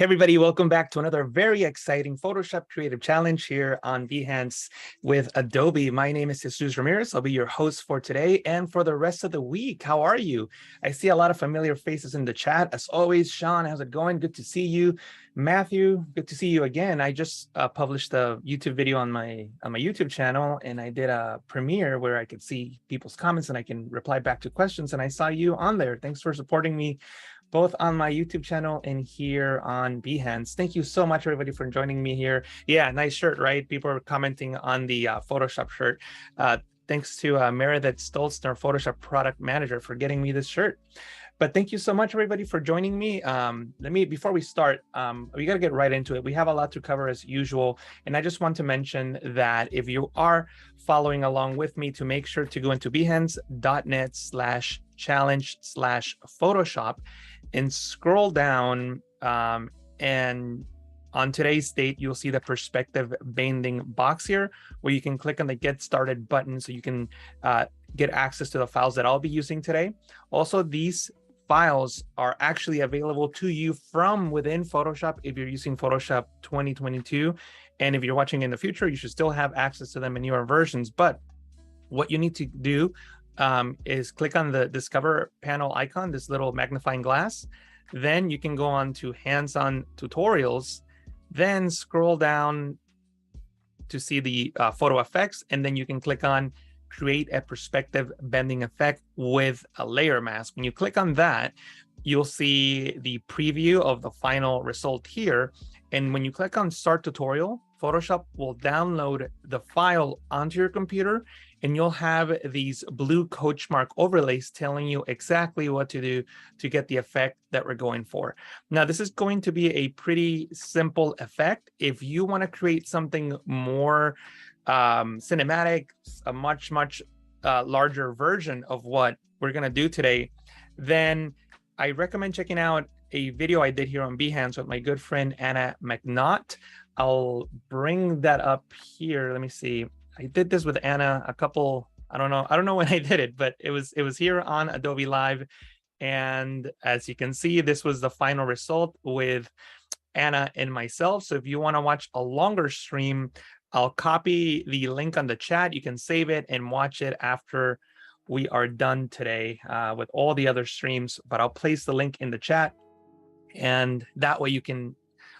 Hey everybody, welcome back to another very exciting Photoshop Creative Challenge here on Behance with Adobe. My name is Jesús Ramirez. I'll be your host for today and for the rest of the week. How are you? I see a lot of familiar faces in the chat. As always, Sean, how's it going? Good to see you. Matthew, good to see you again. I just published a YouTube video on my YouTube channel, and I did a premiere where I could see people's comments and I can reply back to questions, and I saw you on there. Thanks for supporting me both on my YouTube channel and here on Behance. Thank you so much, everybody, for joining me here. Yeah, nice shirt, right? People are commenting on the Photoshop shirt. Thanks to Meredith Stolz, our Photoshop product manager, for getting me this shirt. But thank you so much, everybody, for joining me. Before we start, we got to get right into it. We have a lot to cover as usual. And I just want to mention that if you are following along with me, to make sure to go into behance.net/challenge/Photoshop and scroll down. And on today's date, you'll see the perspective bending box here, where you can click on the Get Started button so you can get access to the files that I'll be using today. Also, these files are actually available to you from within Photoshop if you're using Photoshop 2022. And if you're watching in the future, you should still have access to them in newer versions. But what you need to do is click on the Discover panel icon, this little magnifying glass. Then you can go on to Hands-on Tutorials, then scroll down to see the photo effects, and then you can click on Create a Perspective Bending Effect with a Layer Mask. When you click on that, you'll see the preview of the final result here. And when you click on Start Tutorial, Photoshop will download the file onto your computer, and you'll have these blue coach mark overlays telling you exactly what to do to get the effect that we're going for. Now, this is going to be a pretty simple effect. If you want to create something more cinematic, a much larger version of what we're going to do today, then I recommend checking out a video I did here on Behance with my good friend Anna McNaught. I'll bring that up here. Let me see. I did this with Anna I don't know when I did it, but it was here on Adobe Live. And as you can see, this was the final result with Anna and myself. So if you want to watch a longer stream, I'll copy the link on the chat. You can save it and watch it after we are done today with all the other streams, but I'll place the link in the chat. And that way you can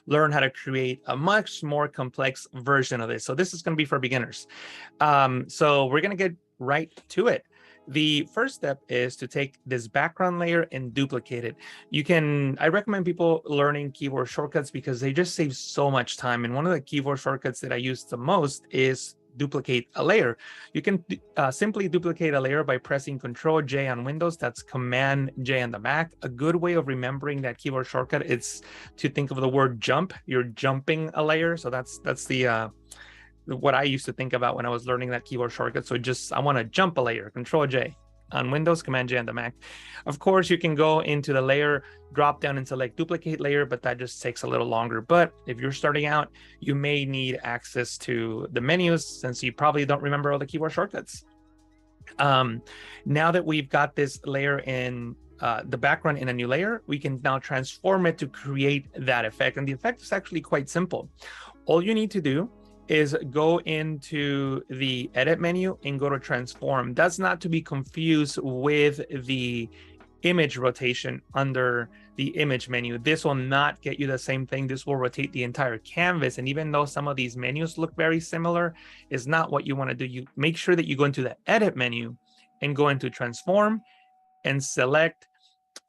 learn how to create a much more complex version of this. So this is going to be for beginners. So we're going to get right to it. The first step is to take this background layer and duplicate it. I recommend people learning keyboard shortcuts because they just save so much time. And one of the keyboard shortcuts that I use the most is duplicate a layer. You can simply duplicate a layer by pressing Control J on Windows. That's Command J on the Mac. A good way of remembering that keyboard shortcut is to think of the word jump. You're jumping a layer. So that's the what I used to think about when I was learning that keyboard shortcut. So I want to jump a layer, Control J on Windows, Command J on the Mac. Of course, you can go into the layer, drop down and select duplicate layer, but that just takes a little longer. But if you're starting out, you may need access to the menus since you probably don't remember all the keyboard shortcuts. Now that we've got this layer in the background in a new layer, we can now transform it to create that effect. And the effect is actually quite simple. All you need to do is go into the edit menu and go to transform. That's not to be confused with the image rotation under the image menu. This will not get you the same thing. This will rotate the entire canvas. And even though some of these menus look very similar, is not what you want to do. You make sure that you go into the edit menu and go into transform and select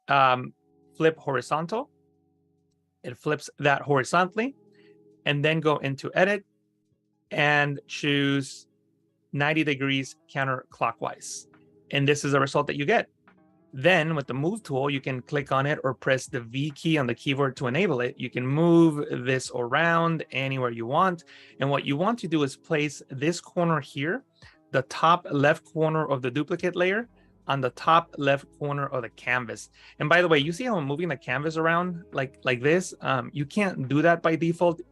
flip horizontal. It flips that horizontally, and then go into edit and choose 90 degrees counterclockwise. And this is the result that you get. Then with the move tool, you can click on it or press the V key on the keyboard to enable it. You can move this around anywhere you want. And what you want to do is place this corner here, the top left corner of the duplicate layer, on the top left corner of the canvas. And by the way, you see how I'm moving the canvas around like this? You can't do that by default.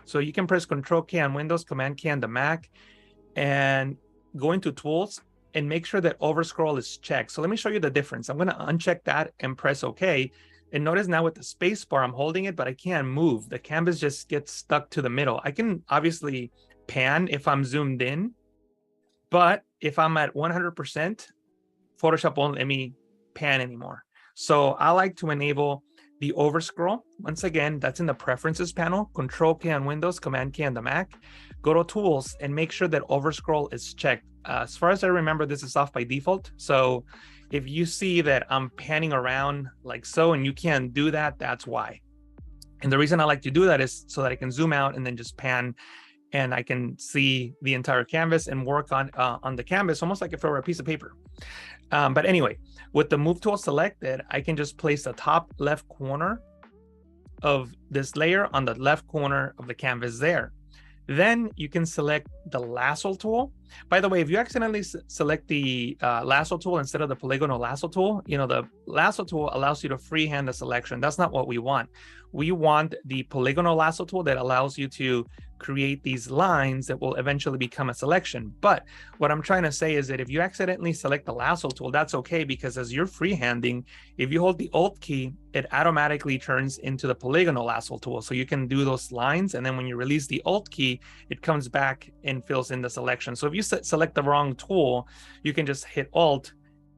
So you can press Control K on Windows, Command K on the Mac, and go into Tools and make sure that Overscroll is checked. So let me show you the difference. I'm going to uncheck that and press OK. And notice now with the space bar, I'm holding it, but I can't move. The canvas just gets stuck to the middle. I can obviously pan if I'm zoomed in, but if I'm at 100%, Photoshop won't let me pan anymore. So I like to enable the overscroll. Once again, that's in the preferences panel, Control K on Windows, Command K on the Mac. Go to tools and make sure that overscroll is checked. As far as I remember, this is off by default. So if you see that I'm panning around like so, and you can't do that, that's why. And the reason I like to do that is so that I can zoom out and then just pan, and I can see the entire canvas and work on the canvas, almost like if it were a piece of paper. But anyway, with the move tool selected, I can just place the top left corner of this layer on the left corner of the canvas there. Then you can select the lasso tool. By the way, if you accidentally select the lasso tool instead of the polygonal lasso tool, you know, the lasso tool allows you to freehand the selection. That's not what we want. We want the polygonal lasso tool that allows you to create these lines that will eventually become a selection. But what I'm trying to say is that if you accidentally select the lasso tool, that's okay, because as you're freehanding, if you hold the Alt key, it automatically turns into the polygonal lasso tool. So you can do those lines, and then when you release the Alt key, it comes back and fills in the selection. So if you select the wrong tool, you can just hit Alt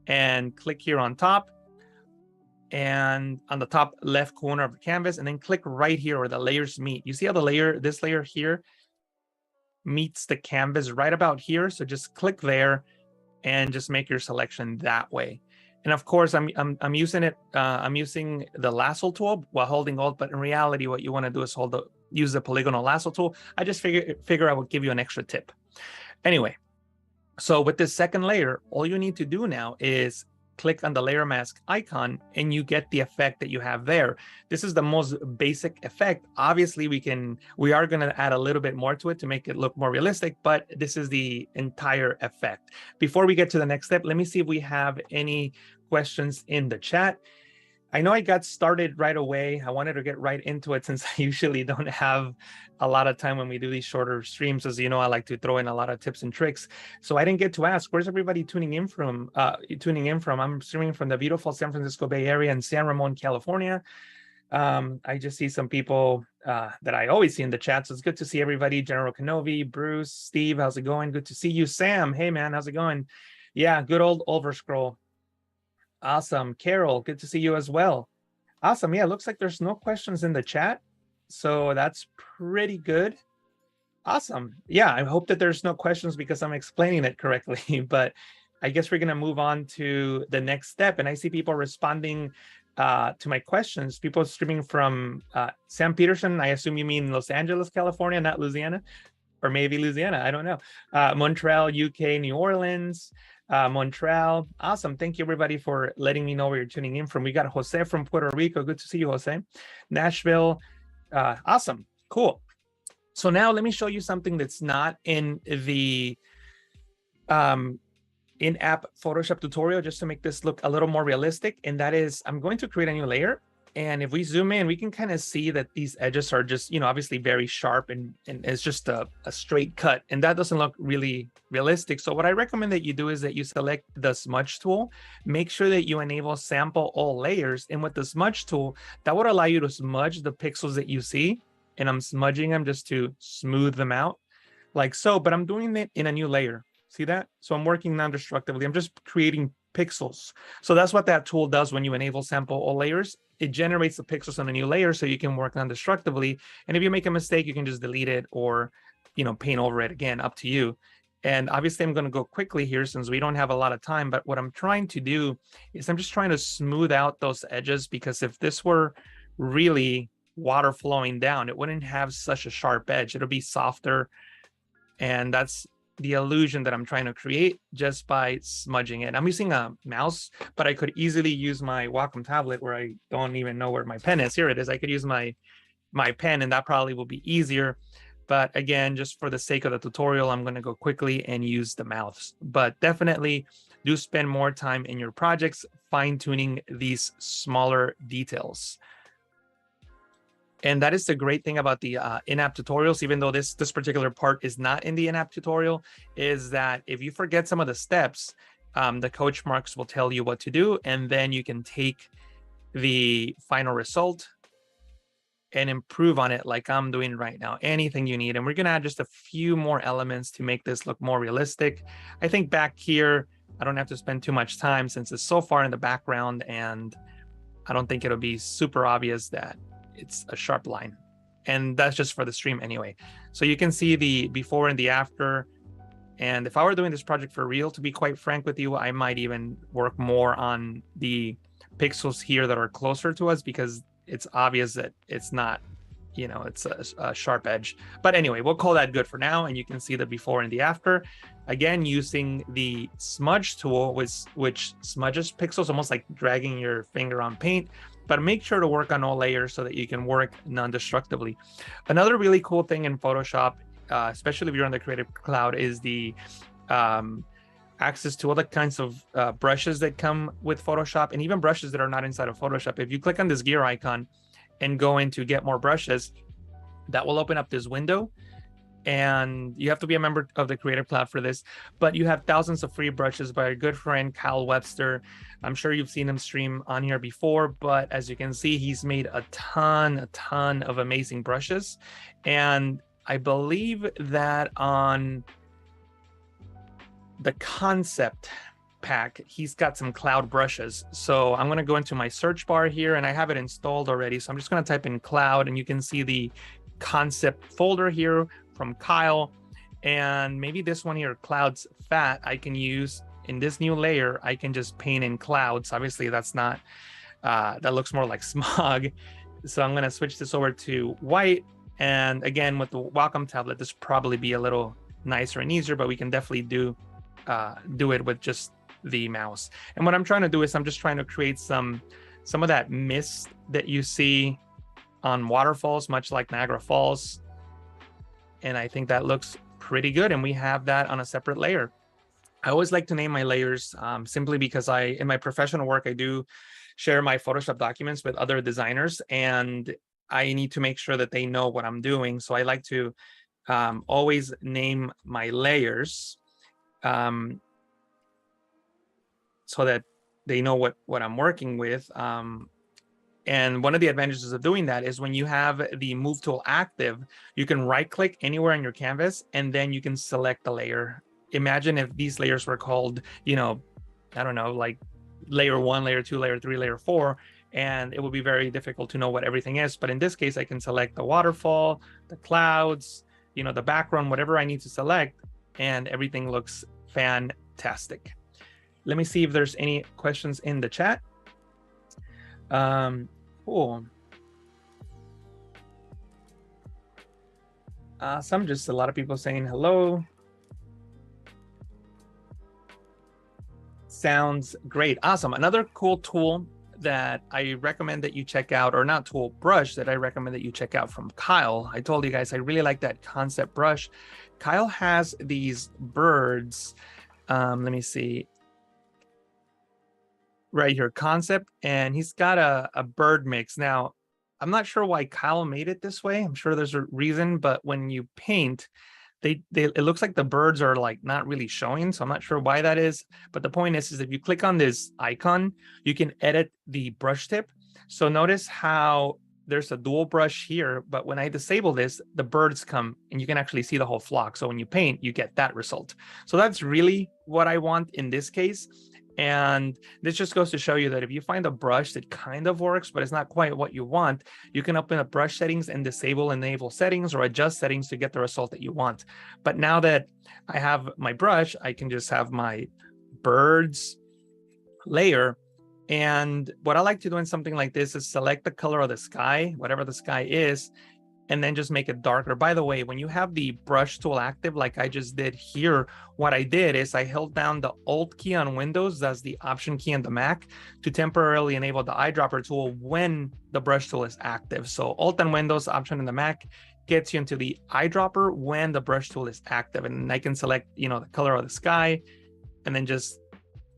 and click here on top, and on the top left corner of the canvas, and then click right here where the layers meet. You see how this layer here meets the canvas right about here. So just click there and just make your selection that way. And of course, I'm using it. I'm using the lasso tool while holding Alt, but in reality, what you want to do is use the polygonal lasso tool. I just figure I would give you an extra tip. Anyway, so with this second layer, all you need to do now is click on the layer mask icon, and you get the effect that you have there. This is the most basic effect. Obviously, we are going to add a little bit more to it to make it look more realistic, but this is the entire effect. Before we get to the next step, let me see if we have any questions in the chat. I know I got started right away. I wanted to get right into it since I usually don't have a lot of time when we do these shorter streams. As you know, I like to throw in a lot of tips and tricks. So I didn't get to ask, where's everybody tuning in from? I'm streaming from the beautiful San Francisco Bay Area in San Ramon, California. I just see some people that I always see in the chat. So it's good to see everybody. General Kenobi, Bruce, Steve, how's it going? Good to see you. Sam, hey man, how's it going? Yeah, good old Overscroll. Awesome. Carol, good to see you as well. Awesome. Yeah, looks like there's no questions in the chat. So that's pretty good. Awesome. Yeah, I hope that there's no questions because I'm explaining it correctly. But I guess we're going to move on to the next step. And I see people responding to my questions. People streaming from Sam Peterson. I assume you mean Los Angeles, California, not Louisiana. Or maybe Louisiana. I don't know. Montreal, UK, New Orleans. Montreal. Awesome. Thank you, everybody, for letting me know where you're tuning in from. We got Jose from Puerto Rico. Good to see you, Jose. Nashville. Awesome. Cool. So now let me show you something that's not in the in-app Photoshop tutorial, just to make this look a little more realistic. And that is, I'm going to create a new layer. And if we zoom in, we can kind of see that these edges are just, obviously very sharp, and it's just a straight cut. And that doesn't look really realistic. So what I recommend that you do is that you select the smudge tool, make sure that you enable sample all layers. And with the smudge tool, that would allow you to smudge the pixels that you see. And I'm smudging them just to smooth them out like so, but I'm doing it in a new layer. See that? So I'm working non-destructively. I'm just creating pixels. So that's what that tool does when you enable sample all layers. It generates the pixels on a new layer so you can work non-destructively. And if you make a mistake, you can just delete it or, paint over it again, up to you. And obviously I'm going to go quickly here since we don't have a lot of time. But what I'm trying to do is I'm just trying to smooth out those edges, because if this were really water flowing down, it wouldn't have such a sharp edge. It'll be softer. And that's the illusion that I'm trying to create just by smudging it. I'm using a mouse, but I could easily use my Wacom tablet where I don't even know where my pen is. Here it is. I could use my pen, and that probably will be easier. But again, just for the sake of the tutorial, I'm going to go quickly and use the mouse. But definitely do spend more time in your projects fine-tuning these smaller details. And that is the great thing about the in-app tutorials, even though this particular part is not in the in-app tutorial, is that if you forget some of the steps, the coach marks will tell you what to do, and then you can take the final result and improve on it like I'm doing right now, anything you need. And we're gonna add just a few more elements to make this look more realistic. I think back here, I don't have to spend too much time since it's so far in the background, and I don't think it'll be super obvious that it's a sharp line. And that's just for the stream anyway. So you can see the before and the after. And if I were doing this project for real, to be quite frank with you, I might even work more on the pixels here that are closer to us, because it's obvious that it's not, you know, it's a sharp edge. But anyway, we'll call that good for now. And you can see the before and the after. Again, using the smudge tool, which smudges pixels, almost like dragging your finger on paint. But make sure to work on all layers so that you can work non-destructively. Another really cool thing in Photoshop, especially if you're on the Creative Cloud, is the access to all the kinds of brushes that come with Photoshop, and even brushes that are not inside of Photoshop. If you click on this gear icon and go into get more brushes, that will open up this window. And you have to be a member of the Creative Cloud for this, but you have thousands of free brushes by our good friend Kyle Webster. I'm sure you've seen him stream on here before, but as you can see, he's made a ton of amazing brushes. And I believe that on the concept pack, he's got some cloud brushes. So I'm going to go into my search bar here, and I have it installed already. So I'm just going to type in cloud, and you can see the concept folder here from Kyle. And maybe this one here, clouds fat, I can use in this new layer. I can just paint in clouds. Obviously that's not, that looks more like smog. So I'm going to switch this over to white. And again, with the Wacom tablet, this probably be a little nicer and easier, but we can definitely do it with just the mouse. And what I'm trying to do is I'm just trying to create some of that mist that you see on waterfalls, much like Niagara Falls. And I think that looks pretty good. And we have that on a separate layer. I always like to name my layers simply because in my professional work, I do share my Photoshop documents with other designers, and I need to make sure that they know what I'm doing. So I like to always name my layers so that they know what I'm working with. And one of the advantages of doing that is when you have the move tool active, you can right click anywhere on your canvas, and then you can select the layer. Imagine if these layers were called, you know, I don't know, like layer 1, layer 2, layer 3, layer 4, and it would be very difficult to know what everything is. But in this case, I can select the waterfall, the clouds, you know, the background, whatever I need to select, and everything looks fantastic. Let me see if there's any questions in the chat. Cool. Awesome. Just a lot of people saying hello. Sounds great. Awesome. Another cool tool that I recommend that you check out, or not tool, brush that I recommend that you check out from Kyle. I told you guys I really like that concept brush. Kyle has these birds. Let me see. Right here, concept, and he's got a bird mix. Now, I'm not sure why Kyle made it this way. I'm sure there's a reason, but when you paint, it looks like the birds are like not really showing. So I'm not sure why that is. But the point is if you click on this icon, you can edit the brush tip. So notice how there's a dual brush here, but when I disable this, the birds come and you can actually see the whole flock. So when you paint, you get that result. So that's really what I want in this case. And this just goes to show you that if you find a brush that kind of works, but it's not quite what you want, you can open up brush settings and disable and enable settings or adjust settings to get the result that you want. But now that I have my brush, I can just have my birds layer. And what I like to do in something like this is select the color of the sky, whatever the sky is, and then just make it darker. By the way, when you have the brush tool active, like I just did here, what I did is I held down the Alt key on Windows, that's the Option key on the Mac, to temporarily enable the eyedropper tool when the brush tool is active. So Alt on Windows, Option in the Mac gets you into the eyedropper when the brush tool is active. And I can select, you know, the color of the sky and then just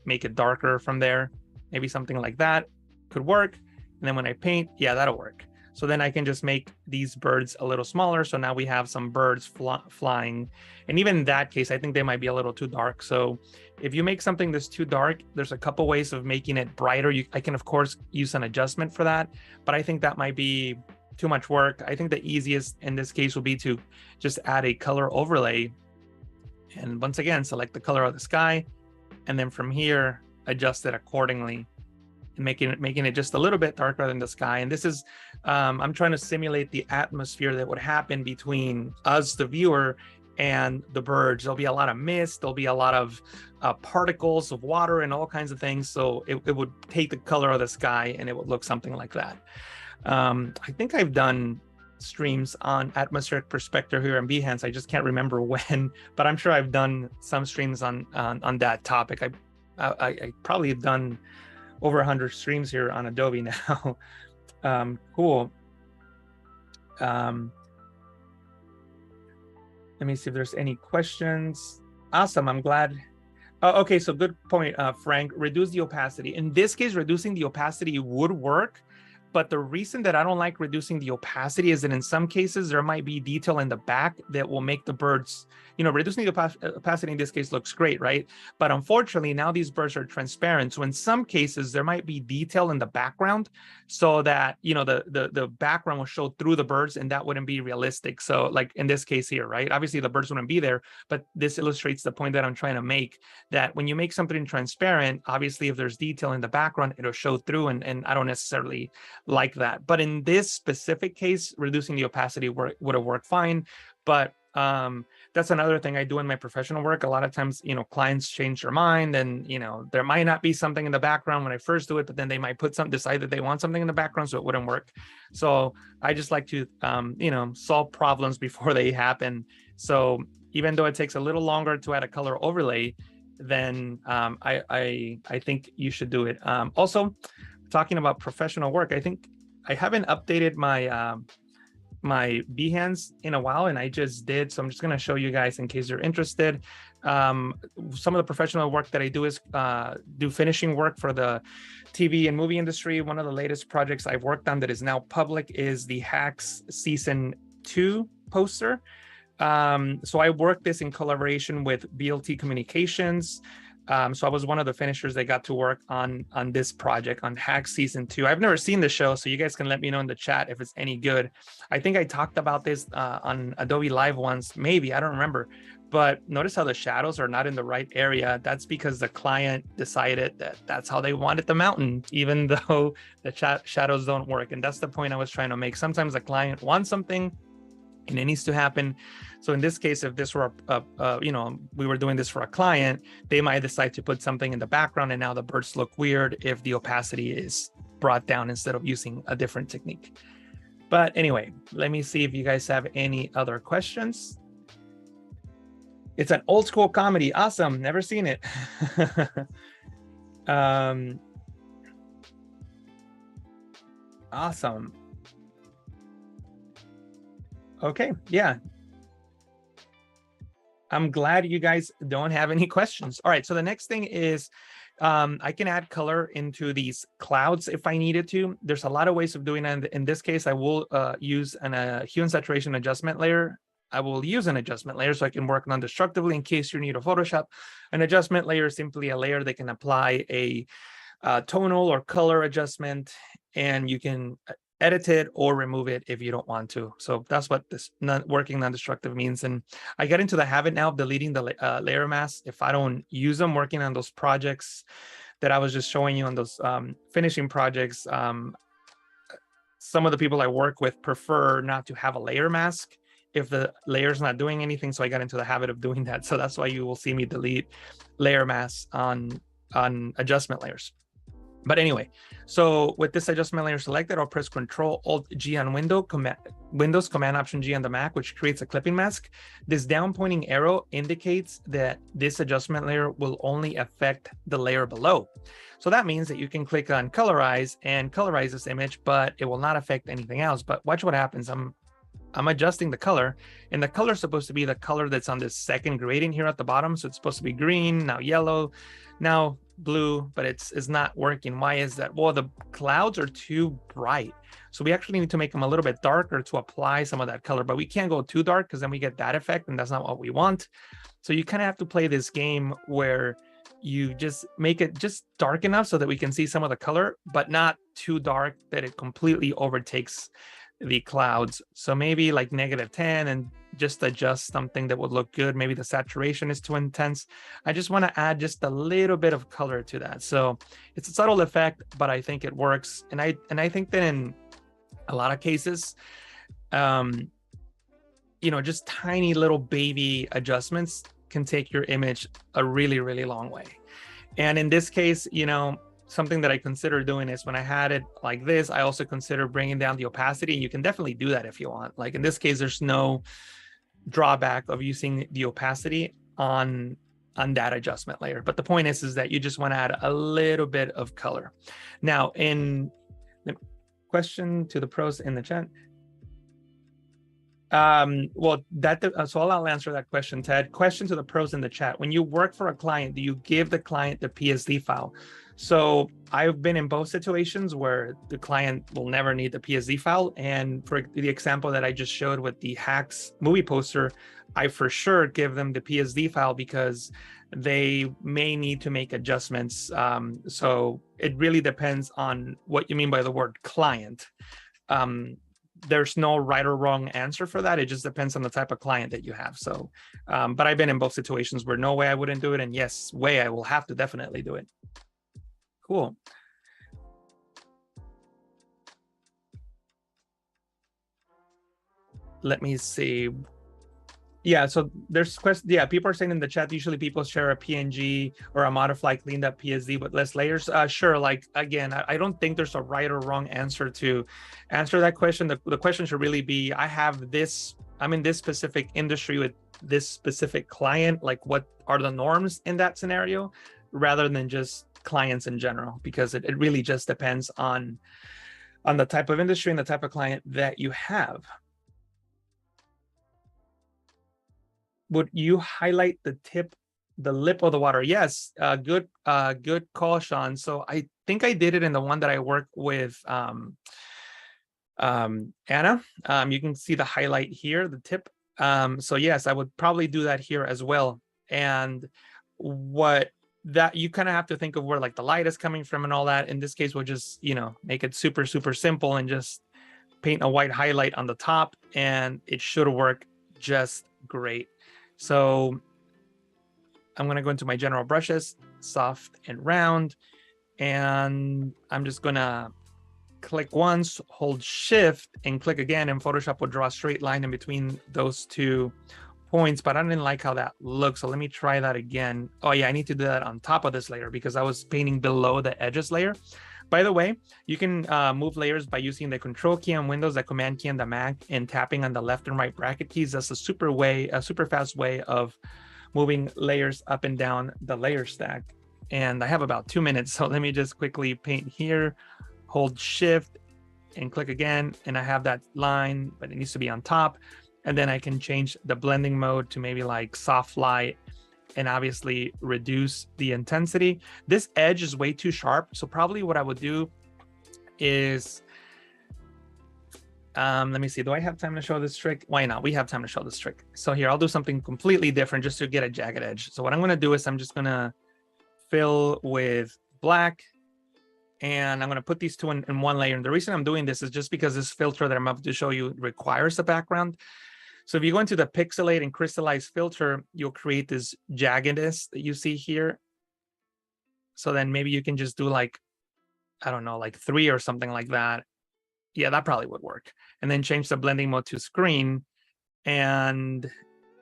make it darker from there. Maybe something like that could work. And then when I paint, yeah, that'll work. So then I can just make these birds a little smaller. So now we have some birds flying. And even in that case, I think they might be a little too dark. So if you make something that's too dark, there's a couple ways of making it brighter. I can, of course, use an adjustment for that, but I think that might be too much work. I think the easiest in this case will be to just add a color overlay. And once again, select the color of the sky. And then from here, adjust it accordingly, and making it just a little bit darker than the sky. And this is, I'm trying to simulate the atmosphere that would happen between us, the viewer, and the birds. There'll be a lot of mist, there'll be a lot of particles of water and all kinds of things. So it would take the color of the sky and it would look something like that. I think I've done streams on atmospheric perspective here in Behance. I just can't remember when, but I'm sure I've done some streams on that topic. I probably have done over 100 streams here on Adobe now. Cool. Let me see if there's any questions. Awesome, I'm glad. Oh, okay, so good point, Frank. Reduce the opacity. In this case, reducing the opacity would work. But the reason that I don't like reducing the opacity is that in some cases, there might be detail in the back that will make the birds, reducing the opacity in this case looks great, right? But unfortunately, now these birds are transparent. So in some cases, there might be detail in the background so that, the background will show through the birds and that wouldn't be realistic. So like in this case here, right? Obviously, the birds wouldn't be there, but this illustrates the point that I'm trying to make, that when you make something transparent, obviously, if there's detail in the background, it'll show through, and I don't necessarily like that. But in this specific case, reducing the opacity would have worked fine. But that's another thing I do in my professional work. A lot of times, clients change their mind, and there might not be something in the background when I first do it, but then they might decide that they want something in the background, so it wouldn't work. So I just like to solve problems before they happen. So even though it takes a little longer to add a color overlay, then I think you should do it. Also, talking about professional work, I think I haven't updated my my Behance in a while, and I just did. So I'm just going to show you guys in case you're interested. Some of the professional work that I do is do finishing work for the TV and movie industry. One of the latest projects I've worked on that is now public is the Hacks Season 2 poster. So I worked this in collaboration with BLT Communications. So I was one of the finishers that got to work on this project on Hacks Season 2. I've never seen the show, so you guys can let me know in the chat if it's any good. I think I talked about this on Adobe Live once, maybe, I don't remember. But notice how the shadows are not in the right area. That's because the client decided that that's how they wanted the mountain, even though the shadows don't work. And that's the point I was trying to make. Sometimes the client wants something and it needs to happen. So in this case, if this were, we were doing this for a client, they might decide to put something in the background, and now the birds look weird if the opacity is brought down instead of using a different technique. But anyway, let me see if you guys have any other questions. It's an old school comedy. Awesome. Never seen it. Awesome. Okay. Yeah. I'm glad you guys don't have any questions. All right. So the next thing is I can add color into these clouds if I needed to. There's a lot of ways of doing that. In this case, I will use a hue and saturation adjustment layer. I will use an adjustment layer so I can work non-destructively in case you need a Photoshop. An adjustment layer is simply a layer that can apply a tonal or color adjustment, and you can edit it or remove it if you don't want to. So that's what this working non-destructive means. And I get into the habit now of deleting the layer masks if I don't use them working on those projects that I was just showing you on those finishing projects. Some of the people I work with prefer not to have a layer mask if the layer's not doing anything. So I got into the habit of doing that. So that's why you will see me delete layer masks on adjustment layers. But anyway, so with this adjustment layer selected, I'll press Control-Alt-G on Windows, Command-Option-G on the Mac, which creates a clipping mask. This down pointing arrow indicates that this adjustment layer will only affect the layer below. So that means that you can click on Colorize and colorize this image, but it will not affect anything else. But watch what happens. I'm adjusting the color, and the color is supposed to be the color that's on this second gradient here at the bottom. So it's supposed to be green, now yellow. Now, blue, but it's not working. Why is that? Well, the clouds are too bright. So we actually need to make them a little bit darker to apply some of that color, but we can't go too dark because then we get that effect and that's not what we want. So you kind of have to play this game where you just make it just dark enough so that we can see some of the color, but not too dark that it completely overtakes the clouds. So maybe like -10 and just adjust something that would look good. Maybe the saturation is too intense. I just want to add just a little bit of color to that. So it's a subtle effect, but I think it works. And I think that in a lot of cases, you know, just tiny little baby adjustments can take your image a really, really long way. And in this case, you know, something that I consider doing is when I had it like this, I also consider bringing down the opacity. You can definitely do that if you want. Like in this case, there's no drawback of using the opacity on that adjustment layer. But the point is that you just want to add a little bit of color. Now, in the question to the pros in the chat. Well, so I'll answer that question, Ted. Question to the pros in the chat. When you work for a client, do you give the client the PSD file? So I've been in both situations where the client will never need the PSD file. And for the example that I just showed with the Hacks movie poster, I for sure give them the PSD file because they may need to make adjustments. So it really depends on what you mean by the word client. There's no right or wrong answer for that. It just depends on the type of client that you have. So, but I've been in both situations where no way I wouldn't do it. And yes, way I will have to definitely do it. Cool. Let me see. Yeah, so there's questions. Yeah, people are saying in the chat, usually people share a PNG or a modified cleaned up PSD with less layers. Sure, like again, I don't think there's a right or wrong answer to answer that question. The question should really be, I'm in this specific industry with this specific client, like what are the norms in that scenario, rather than just clients in general, because it really just depends on the type of industry and the type of client that you have. Would you highlight the lip of the water? Yes, good call, Sean. So I think I did it in the one that I work with Anna. You can see the highlight here, the tip. So yes, I would probably do that here as well. And what that you kind of have to think of where like the light is coming from and all that. In this case, we'll just, you know, make it super, super simple and just paint a white highlight on the top and it should work just great. So I'm going to go into my general brushes, soft and round, and I'm just going to click once, hold shift and click again, and Photoshop will draw a straight line in between those two points, but I didn't like how that looks. So let me try that again. Oh yeah, I need to do that on top of this layer because I was painting below the edges layer. By the way, you can move layers by using the Control key on Windows, the Command key on the Mac, and tapping on the left and right bracket keys. That's a super fast way of moving layers up and down the layer stack. And I have about 2 minutes, so let me just quickly paint here, hold shift and click again, and I have that line, but it needs to be on top. And then I can change the blending mode to maybe like soft light and obviously reduce the intensity. This edge is way too sharp. So probably what I would do is, let me see, do I have time to show this trick? Why not? We have time to show this trick. So here, I'll do something completely different just to get a jagged edge. So what I'm gonna do is I'm just gonna fill with black, and I'm going to put these two in one layer. And the reason I'm doing this is just because this filter that I'm about to show you requires a background. So if you go into the pixelate and crystallize filter, you'll create this jaggedness that you see here. So then maybe you can just do like, I don't know, like 3 or something like that. Yeah, that probably would work. And then change the blending mode to screen and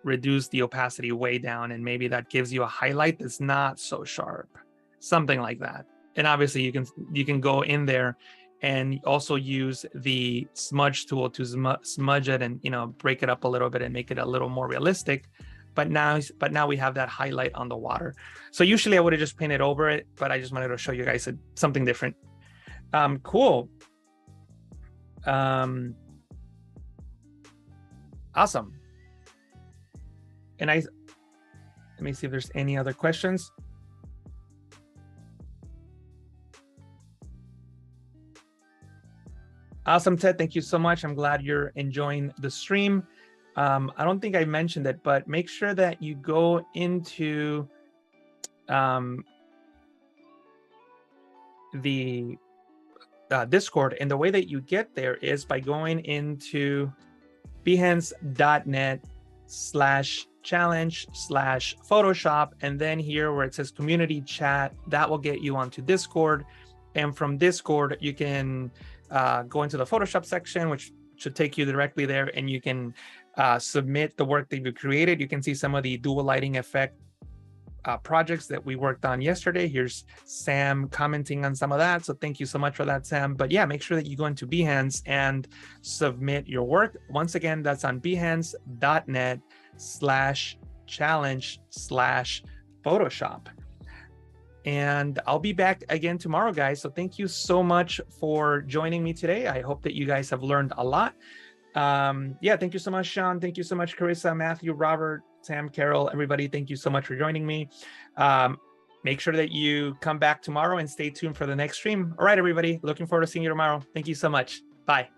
reduce the opacity way down. And maybe that gives you a highlight that's not so sharp, something like that. And obviously you can go in there and also use the smudge tool to smudge it and, you know, break it up a little bit and make it a little more realistic. But now we have that highlight on the water. So usually I would have just painted over it, but I just wanted to show you guys something different. Cool. Awesome. And let me see if there's any other questions. Awesome, Ted. Thank you so much. I'm glad you're enjoying the stream. I don't think I mentioned it, but make sure that you go into the Discord. And the way that you get there is by going into behance.net/challenge/Photoshop. And then here where it says community chat, that will get you onto Discord. And from Discord, you can go into the Photoshop section, which should take you directly there, and you can submit the work that you created. You can see some of the dual lighting effect projects that we worked on yesterday. Here's Sam commenting on some of that. So thank you so much for that, Sam. But yeah, make sure that you go into Behance and submit your work. Once again, that's on behance.net/challenge/Photoshop. And I'll be back again tomorrow, guys. So thank you so much for joining me today. I hope that you guys have learned a lot. Yeah, thank you so much, Sean. Thank you so much, Carissa, Matthew, Robert, Sam, Carol, everybody. Thank you so much for joining me. Make sure that you come back tomorrow and stay tuned for the next stream. All right, everybody. Looking forward to seeing you tomorrow. Thank you so much. Bye.